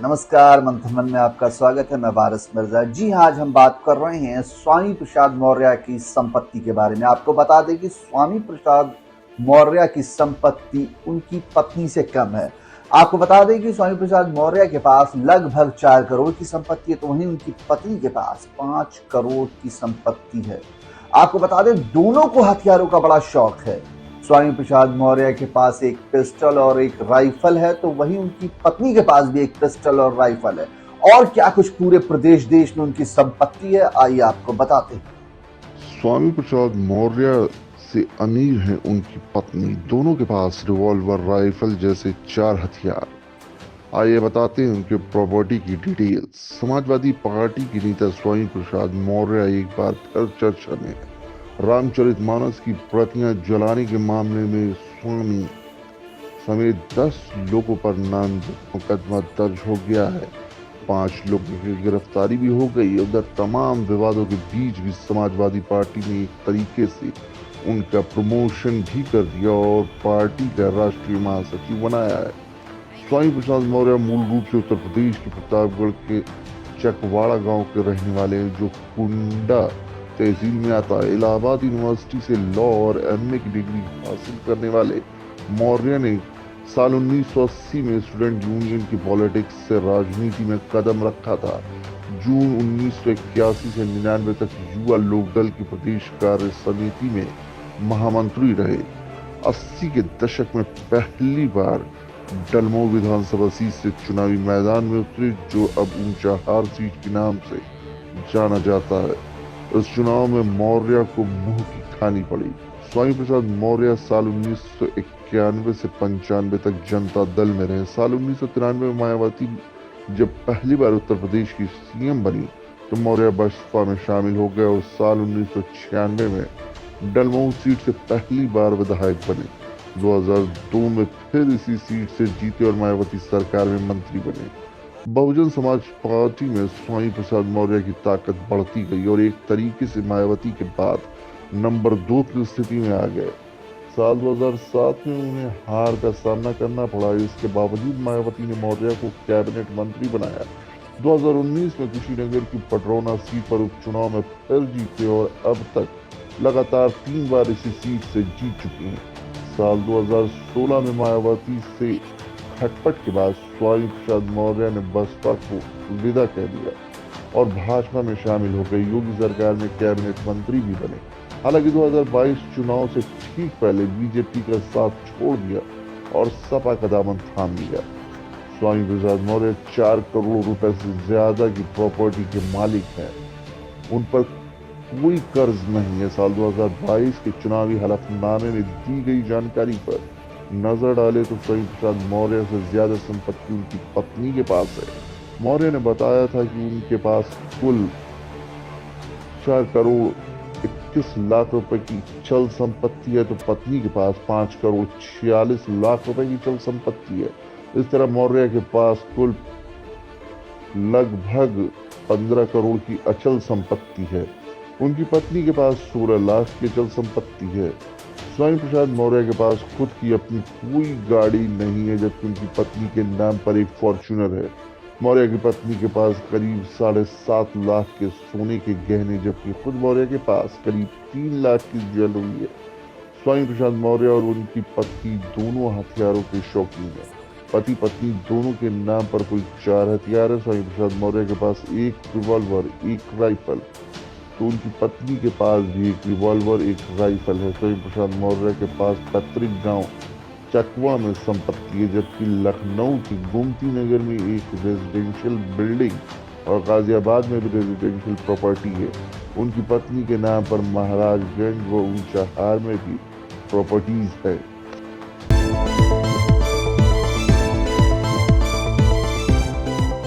नमस्कार, मंथन में आपका स्वागत है। मैं वारिस मिर्जा। जी हाँ, आज हम बात कर रहे हैं स्वामी प्रसाद मौर्य की संपत्ति के बारे में। आपको बता दें कि स्वामी प्रसाद मौर्य की संपत्ति उनकी पत्नी से कम है। आपको बता दें कि स्वामी प्रसाद मौर्य के पास लगभग 4 करोड़ की संपत्ति है, तो वहीं उनकी पत्नी के पास 5 करोड़ की संपत्ति है। आपको बता दें, दोनों को हथियारों का बड़ा शौक है। स्वामी प्रसाद मौर्य के पास एक पिस्टल और एक राइफल है, तो वहीं उनकी पत्नी के पास भी एक पिस्टल और राइफल है। और क्या कुछ पूरे प्रदेश देश में उनकी संपत्ति है, आइए आपको बताते हैं। स्वामी प्रसाद मौर्य से अमीर हैं उनकी पत्नी। दोनों के पास रिवॉल्वर, राइफल जैसे 4 हथियार। आइए बताते हैं उनके प्रॉपर्टी की डिटेल्स। समाजवादी पार्टी के नेता स्वामी प्रसाद मौर्य एक बार फिर चर्चा में। रामचरितमानस की प्रतियां जलाने के मामले में स्वामी समेत 10 लोगों पर नामजद मुकदमा दर्ज हो गया है। 5 लोगों की गिरफ्तारी भी हो गई। उधर तमाम विवादों के बीच भी समाजवादी पार्टी ने एक तरीके से उनका प्रमोशन भी कर दिया और पार्टी का राष्ट्रीय महासचिव बनाया है। स्वामी प्रसाद मौर्य मूल रूप से उत्तर प्रदेश के प्रतापगढ़ के चकवाड़ा गांव के रहने वाले हैं, जो कुंडा तहसील में आता है। इलाहाबाद यूनिवर्सिटी से लॉ और एमए की डिग्री हासिल करने वाले मौर्य ने साल 1980 में स्टूडेंट यूनियन की पॉलिटिक्स से राजनीति में कदम रखा था। जून 1981 से 99 तक युवा लोकदल की प्रदेश कार्य समिति में महामंत्री रहे। 80 के दशक में पहली बार डलमऊ विधानसभा सीट से चुनावी मैदान में उतरे, जो अब ऊंचाहार सीट के नाम से जाना जाता है। इस चुनाव में मौर्य को मुंह की खानी पड़ी। स्वामी प्रसाद मौर्य साल 1991 से 95 तक जनता दल में रहे। साल 1993 में मायावती जब पहली बार उत्तर प्रदेश की सीएम बनी तो मौर्य बसपा में शामिल हो गए और साल 1996 में डलमऊ सीट से पहली बार विधायक बने। 2002 में फिर इसी सीट से जीते और मायावती सरकार में मंत्री बने। बहुजन समाज पार्टी में स्वामी प्रसाद मौर्य की ताकत बढ़ती गई और एक तरीके से मायावती के बाद नंबर 2 की स्थिति में आ गए। साल 2007 में उन्हें हार का सामना करना पड़ा। इसके बावजूद मायावती ने मौर्य को कैबिनेट मंत्री बनाया। 2019 में कुशीनगर की पटरौना सीट पर उपचुनाव में फिर जीते और अब तक लगातार 3 बार इसी सीट से जीत चुकी हैं। साल 2016 में मायावती से खटपट के बाद स्वामी प्रसाद मौर्य ने बसपा को विदा कह दिया और भाजपा में शामिल हो गए। योगी सरकार में कैबिनेट मंत्री भी बने। हालांकि 2022 चुनाव से ठीक पहले बीजेपी का साथ छोड़ दिया और सपा का दामन थाम लिया। स्वामी प्रसाद मौर्य 4 करोड़ रुपए से ज्यादा की प्रॉपर्टी के मालिक हैं। उन पर कोई कर्ज नहीं है। साल 2022 के चुनावी हलफनामे में दी गई जानकारी पर नजर डाले तो स्वामी प्रसाद मौर्य से ज्यादा संपत्ति उनकी पत्नी के पास है। मौर्य ने बताया था कि उनके पास कुल 4 करोड़ 21 लाख रुपए की चल संपत्ति है, तो पत्नी के पास 5 करोड़ 46 लाख रुपए की चल संपत्ति है। इस तरह मौर्य के पास कुल लगभग 15 करोड़ की अचल संपत्ति है। उनकी पत्नी के पास 16 लाख की अचल संपत्ति है। स्वामी प्रसाद मौर्य के पास खुद की अपनी कोई गाड़ी नहीं है, जबकि उनकी पत्नी के नाम पर एक फॉर्च्यूनर है। मौर्य की पत्नी के पास करीब 7.5 लाख के सोने के गहने, जबकि खुद मौर्य के पास करीब 3 लाख की ज्वेलरी है। स्वामी प्रसाद मौर्य और उनकी पत्नी दोनों हथियारों के शौकीन है। पति पत्नी दोनों के नाम पर कुल 4 हथियार है। स्वामी प्रसाद मौर्य के पास एक रिवॉल्वर, एक राइफल, तो उनकी पत्नी के पास भी एक रिवॉल्वर, एक राइफल है। स्वामी प्रसाद मौर्य के पास पैतृक गांव चकवा में संपत्ति है, जबकि लखनऊ की गोमती नगर में एक रेजिडेंशियल बिल्डिंग और गाजियाबाद में भी रेजिडेंशियल प्रॉपर्टी है। उनकी पत्नी के नाम पर महाराजगंज व ऊंचाहार में भी प्रॉपर्टीज है।